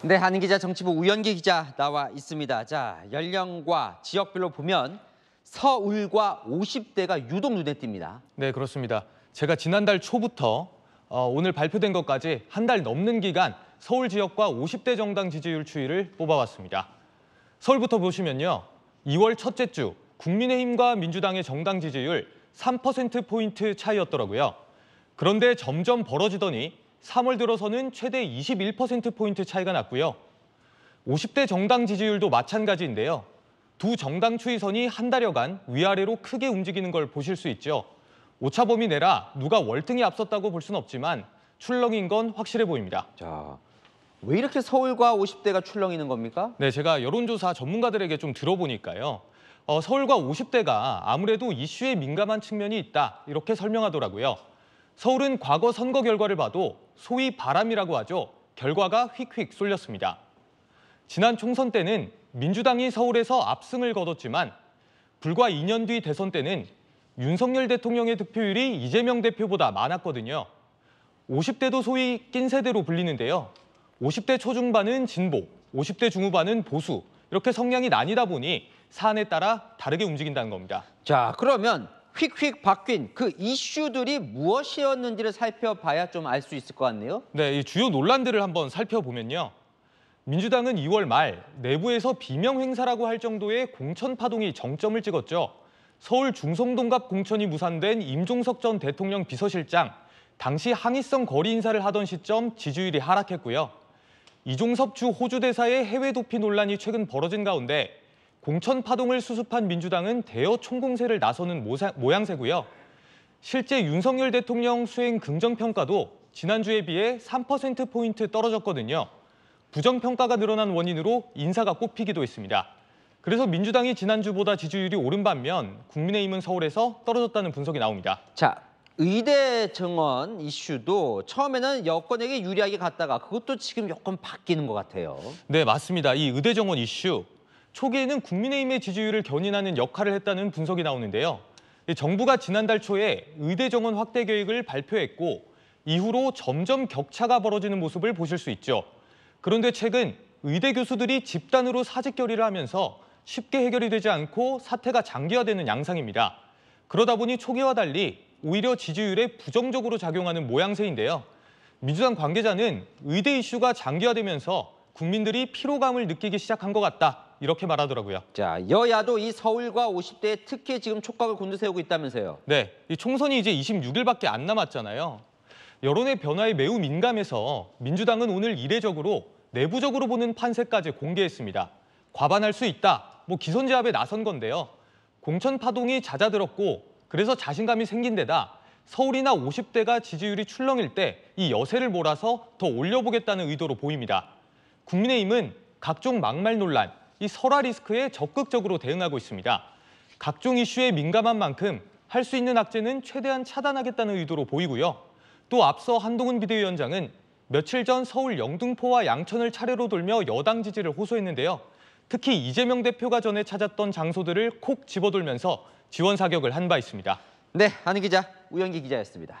네, 한인 기자 정치부 우연기 기자 나와 있습니다. 자, 연령과 지역별로 보면 서울과 50대가 유독 눈에 띕니다. 네, 그렇습니다. 제가 지난달 초부터 오늘 발표된 것까지 한 달 넘는 기간 서울 지역과 50대 정당 지지율 추이를 뽑아왔습니다. 서울부터 보시면요. 2월 첫째 주 국민의힘과 민주당의 정당 지지율 3%포인트 차이였더라고요. 그런데 점점 벌어지더니 3월 들어서는 최대 21%포인트 차이가 났고요. 50대 정당 지지율도 마찬가지인데요. 두 정당 추이선이 한 달여간 위아래로 크게 움직이는 걸 보실 수 있죠. 오차범위 내라 누가 월등히 앞섰다고 볼 수는 없지만 출렁인 건 확실해 보입니다. 자, 왜 이렇게 서울과 50대가 출렁이는 겁니까? 네, 제가 여론조사 전문가들에게 좀 들어보니까요. 서울과 50대가 아무래도 이슈에 민감한 측면이 있다 이렇게 설명하더라고요. 서울은 과거 선거 결과를 봐도 소위 바람이라고 하죠. 결과가 휙휙 쏠렸습니다. 지난 총선 때는 민주당이 서울에서 압승을 거뒀지만 불과 2년 뒤 대선 때는 윤석열 대통령의 득표율이 이재명 대표보다 많았거든요. 50대도 소위 낀 세대로 불리는데요. 50대 초중반은 진보, 50대 중후반은 보수 이렇게 성향이 나뉘다 보니 사안에 따라 다르게 움직인다는 겁니다. 자, 그러면 휙휙 바뀐 그 이슈들이 무엇이었는지를 살펴봐야 좀 알 수 있을 것 같네요. 네, 이 주요 논란들을 한번 살펴보면요. 민주당은 2월 말 내부에서 비명 행사라고 할 정도의 공천 파동이 정점을 찍었죠. 서울 중성동갑 공천이 무산된 임종석 전 대통령 비서실장, 당시 항의성 거리 인사를 하던 시점 지지율이 하락했고요. 이종섭 주 호주 대사의 해외 도피 논란이 최근 벌어진 가운데 공천 파동을 수습한 민주당은 대여 총공세를 나서는 모양새고요. 실제 윤석열 대통령 수행 긍정평가도 지난주에 비해 3%포인트 떨어졌거든요. 부정평가가 늘어난 원인으로 인사가 꼽히기도 했습니다. 그래서 민주당이 지난주보다 지지율이 오른 반면 국민의힘은 서울에서 떨어졌다는 분석이 나옵니다. 자, 의대 정원 이슈도 처음에는 여권에게 유리하게 갔다가 그것도 지금 여권 바뀌는 것 같아요. 네, 맞습니다. 이 의대 정원 이슈. 초기에는 국민의힘의 지지율을 견인하는 역할을 했다는 분석이 나오는데요. 정부가 지난달 초에 의대 정원 확대 계획을 발표했고 이후로 점점 격차가 벌어지는 모습을 보실 수 있죠. 그런데 최근 의대 교수들이 집단으로 사직 결의를 하면서 쉽게 해결이 되지 않고 사태가 장기화되는 양상입니다. 그러다 보니 초기와 달리 오히려 지지율에 부정적으로 작용하는 모양새인데요. 민주당 관계자는 의대 이슈가 장기화되면서 국민들이 피로감을 느끼기 시작한 것 같다. 이렇게 말하더라고요. 자, 여야도 이 서울과 50대에 특히 지금 촉각을 곤두세우고 있다면서요. 네, 이 총선이 이제 26일밖에 안 남았잖아요. 여론의 변화에 매우 민감해서 민주당은 오늘 이례적으로 내부적으로 보는 판세까지 공개했습니다. 과반할 수 있다, 기선제압에 나선 건데요. 공천 파동이 잦아들었고 그래서 자신감이 생긴 데다 서울이나 50대가 지지율이 출렁일 때 이 여세를 몰아서 더 올려보겠다는 의도로 보입니다. 국민의힘은 각종 막말 논란, 이 설화 리스크에 적극적으로 대응하고 있습니다. 각종 이슈에 민감한 만큼 할 수 있는 악재는 최대한 차단하겠다는 의도로 보이고요. 또 앞서 한동훈 비대위원장은 며칠 전 서울 영등포와 양천을 차례로 돌며 여당 지지를 호소했는데요. 특히 이재명 대표가 전에 찾았던 장소들을 콕 집어돌면서 지원 사격을 한 바 있습니다. 네, 한인 기자 우연기 기자였습니다.